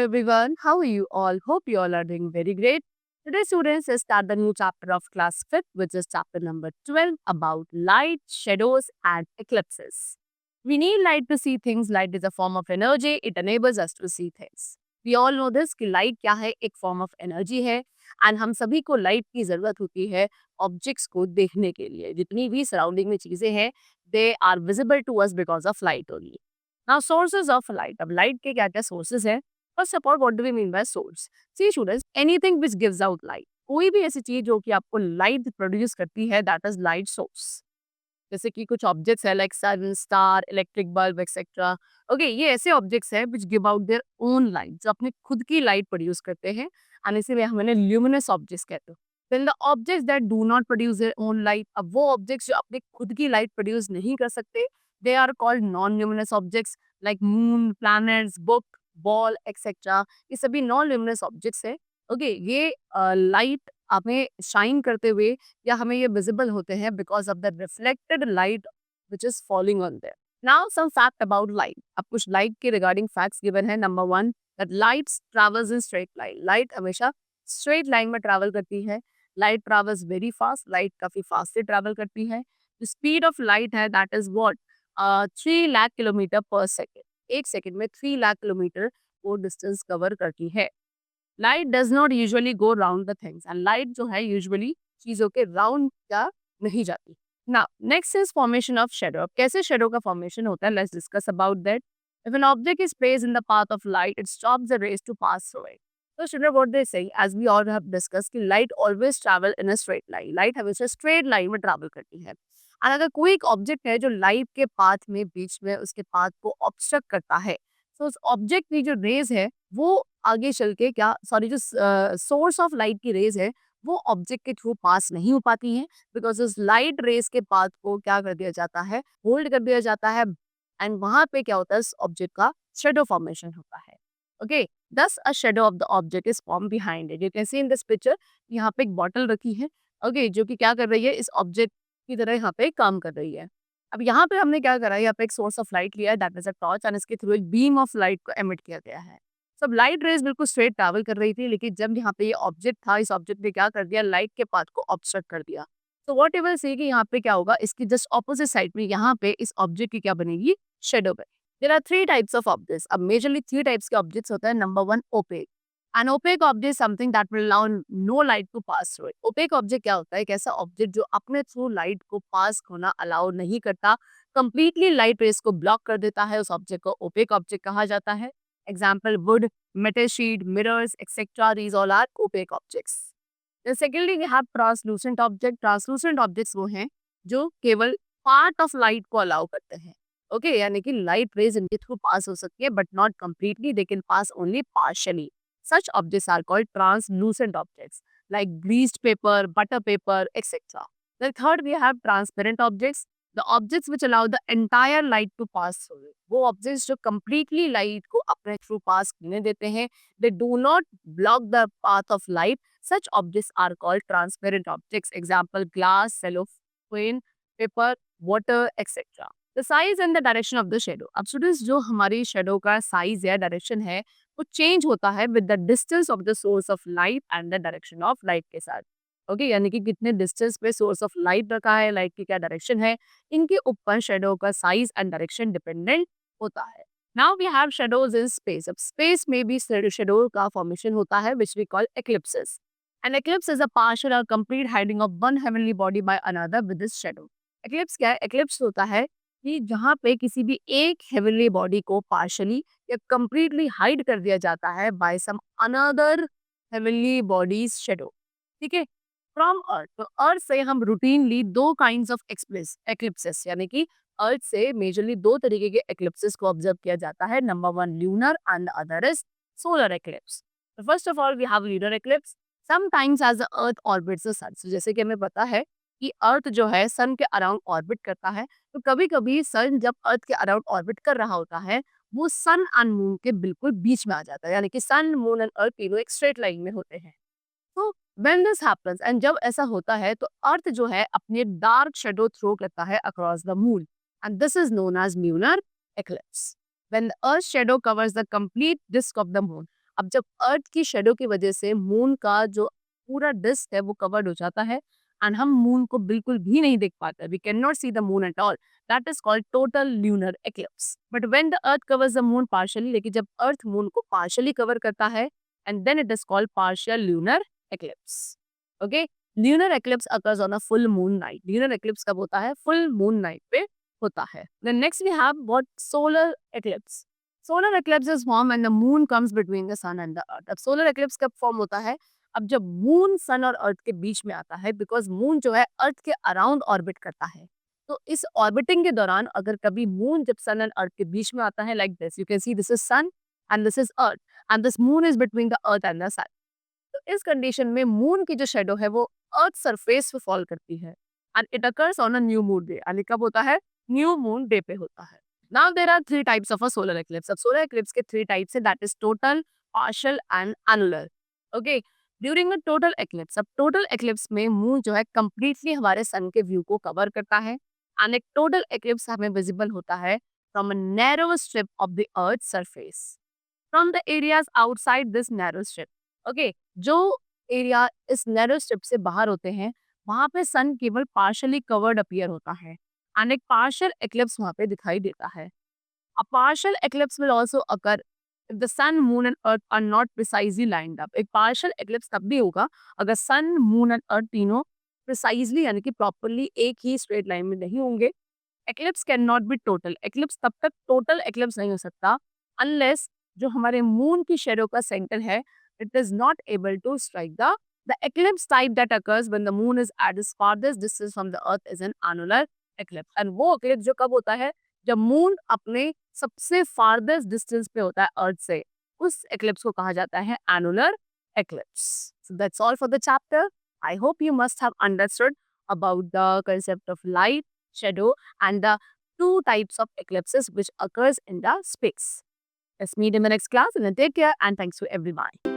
everyone. How are you all? Hope you all are doing very great. Today, students, let's start the new chapter of class 5th, which is chapter number 12 about light, shadows, and eclipses. We need light to see things. Light is a form of energy. It enables us to see things. We all know this कि light क्या है एक form of energy है and हम सभी को light की ज़रूरत होती है objects को देखने के लिए जितनी भी surrounding में चीज़ें हैं they are visible to us because of light only. Now sources of light. अब light के क्या क्या sources हैं? First of all, what do we mean by source? See students, anything which gives out light. कोई भी ऐसी चीज जो कि आपको light produce करती है that is light source. जैसे कि कुछ ऑब्जेक्ट्स है like sun star electric bulb etcetera okay ये ऐसे ऑब्जेक्ट्स है which give out their own light जो अपने खुद की लाइट प्रोड्यूस करते हैं एंड इसीलिए हमें ल्यूमिनस ऑब्जेक्ट्स कहते हैं then the objects that do not produce their own light अब वो ऑब्जेक्ट्स जो अपने खुद की लाइट प्रोड्यूस नहीं कर सकते they are called non luminous objects like moon planets book ball etcetera ये सभी नॉन ल्यूमिनस ऑब्जेक्ट्स है ओके ये लाइट हमें शाइन करते हुए या हमें ये विजिबल होते हैं because of the reflected light which is falling on there now some fact about light अब कुछ लाइट के रिगार्डिंग फैक्ट्स गिवन है number 1 that light travels in straight line light हमेशा स्ट्रेट लाइन में ट्रैवल करती है light travels very fast light काफी fast से ट्रैवल करती है द स्पीड ऑफ लाइट है that is what 3 lakh kilometre पर सेकेंड एक सेकेंड में 3 लाख किलोमीटर वो डिस्टेंस कवर करती है light does not usually go round the things and light जो है यूजुअली चीजों के राउंड क्या नहीं जाती now next is formation of shadow अब कैसे शेडो का फॉर्मेशन होता है let's discuss about that if an object is placed in the path of light it stops the rays to pass through it so student what they say as we all have discussed कि light always travel in a straight line light हमेशा straight line में travel करती है और अगर कोई एक object है जो लाइट के पाथ में बीच में उसके पाथ को ऑब्स्ट्रक्ट करता है तो उस ऑब्जेक्ट की जो रेज है वो आगे चल के क्या सॉरी जो सोर्स ऑफ लाइट की रेज है वो ऑब्जेक्ट के थ्रू पास नहीं हो पाती है बिकॉज उस लाइट रेज के पाथ को क्या कर दिया जाता है होल्ड कर दिया जाता है एंड वहां पे क्या होता है उस ऑब्जेक्ट का शेडो फॉर्मेशन होता है ओके दस a shadow of the object is form behind it you can C in this picture यहाँ पे एक बॉटल रखी है ओके जो कि क्या कर रही है इस ऑब्जेक्ट की तरह यहाँ पे काम कर रही है अब यहाँ पे हमने क्या करा है यहाँ पे एक सोर्स ऑफ लाइट लिया है that is a torch and इसके थ्रू एक बीम ऑफ लाइट को एमिट किया गया है सब लाइट रेज बिल्कुल स्ट्रेट ट्रैवल कर रही थी लेकिन जब यहाँ पे ये ऑब्जेक्ट था इस ऑब्जेक्ट ने क्या कर दिया लाइट के पाथ को ऑब्स्ट्रक्ट कर दिया तो व्हाट एवर से कि यहाँ पे क्या होगा इसकी जस्ट ऑपोजिट साइड में यहाँ पे इस ऑब्जेक्ट की क्या बनेगी शेडो बनेगी there are 3 types of objects अब मेजरली 3 टाइप्स के ऑब्जेक्ट्स होते हैं number 1 opaque an opaque object something that will allow no light to pass through it opaque object क्या होता है एक ऐसा ऑब्जेक्ट जो अपने थ्रू लाइट को पास होना अलाउ नहीं करता कंप्लीटली लाइट रेस को ब्लॉक कर देता है उस ऑब्जेक्ट को ओपेक ऑब्जेक्ट कहा जाता है example would metal sheet, mirrors, etc. These all are opaque objects. Then secondly, we have translucent object. Translucent objects वो हैं जो केवल part of light को allow करते हैं. Okay, यानी कि light rays इनके through pass हो सकती है, but not completely. They can pass only partially. Such objects are called translucent objects, like greased paper, butter paper, etc. Then third, we have transparent objects. The objects which allow the entire light to pass through it. वो objects जो completely light को अपने through pass करने देते हैं, they do not block the path of light. Such objects are called transparent objects. Example: glass, cellophane, paper, water, etc. The size and the direction of the shadow. अब students जो हमारी shadow का size या direction है, वो change होता है with the distance of the source of light and the direction of light के साथ. ओके यानी कि कितने डिस्टेंस पे सोर्स ऑफ लाइट रखा है लाइट की क्या डायरेक्शन है इनके ऊपर शेडो का साइज एंड डायरेक्शन डिपेंडेंट होता है now we have shadows in space अब स्पेस में भी शेडो का फॉर्मेशन होता है which we call eclipses an eclipse is a partial और complete hiding of one heavenly body by another with this shadow eclipse क्या है एक्लिप्स होता है कि जहाँ पे किसी भी एक हेवनली बॉडी को पार्शियली या कंप्लीटली हाइड कर दिया जाता है by some another heavenly bodies shadow ठीक है फ्रॉम अर्थ तो अर्थ से हम रूटीनली 2 काइंड्स ऑफ एक्लिप्सेस यानी कि अर्थ से मेजरली 2 तरीके के एक्लिप्सेस को ऑब्जर्व किया जाता है number 1 lunar and other is solar eclipse first of all we have lunar eclipse sometimes as the earth orbits the sun जैसे कि हमें पता है कि अर्थ जो है सन के अराउंड ऑर्बिट करता है तो कभी कभी सन जब अर्थ के अराउंड ऑर्बिट कर रहा होता है वो सन एंड मून के बिल्कुल बीच में आ जाता है यानी कि सन मून एंड अर्थ तीनों एक स्ट्रेट लाइन में होते हैं तो when this happens and जब ऐसा होता है तो अर्थ जो है अपने डार्क शेडो थ्रो करता है across the moon and this is known as lunar eclipse when the earth shadow covers the complete disk of the moon अब जब अर्थ की शेडो की वजह से मून का जो पूरा डिस्क है वो कवर्ड हो जाता है एंड हम मून को बिल्कुल भी नहीं देख पाते, we can not see the moon at all, that is called total lunar eclipse. But when the earth covers the moon partially, लेकिन जब अर्थ मून को पार्शियली कवर करता है and then it is called partial lunar eclipse. Okay, lunar eclipse occurs on a full moon night. Lunar eclipse कब होता है? Full moon night पे होता है। Then next we have what solar eclipse. Solar eclipse is form when the moon comes between the sun and the earth. अब solar eclipse कब form होता है? अब जब मून सन और अर्थ के बीच में आता है, बिकॉज मून जो है अर्थ के अराउंड ऑर्बिट करता है। तो इस ऑर्बिटिंग के दौरान अगर कभी मून जब सन एंड अर्थ के बीच में आता है, like this you can see this is sun and this is earth and this moon is between the earth and the sun. तो इस कंडीशन में मून की जो शेडो है वो अर्थ सरफेस पे फॉल करती है and it occurs on a new moon day. यानी कब होता है? न्यू मून डे पे होता है। Now there are three types of a solar eclipse. अब सोलर एक्लिप्स के थ्री टाइप्स है, that is total, partial and annular. Okay, during a total eclipse, अब टोटल एक्लिप्स में मून जो है कंप्लीटली हमारे सन के व्यू को कवर करता है एंड एक टोटल एक्लिप्स हमें विजिबल होता है from a narrow strip of the earth surface from the areas outside this narrow strip. Okay, जो एरिया इस नैरो स्ट्रिप से बाहर होते हैं वहां पे सन केवल पार्शियली कवर्ड अपीयर होता है एंड एक पार्शियल एक्लिप्स वहां पे दिखाई देता है। A partial eclipse will also occur if the sun, moon and earth are not precisely lined up. एक partial eclipse तब भी होगा अगर sun, moon and earth तीनों precisely यानी कि properly एक ही straight line में नहीं होंगे। Eclipse cannot be total. Eclipse तब तक total eclipse नहीं हो सकता unless जो हमारे moon की shadow का center है it is not able to strike the eclipse type that occurs when the moon is at its farthest distance from the earth is an annular eclipse. And वो eclipse जो कब होता है? जब moon अपने सबसे फार्देस्ट डिस्टेंस पे होता है अर्थ से, उस एक्लिप्स को कहा जाता है annular eclipse. So that's all for the chapter. I hope you must have understood about the concept of light, shadow and the two types of eclipses which occurs in the space. Let's meet in the next class and then take care and thanks to everyone.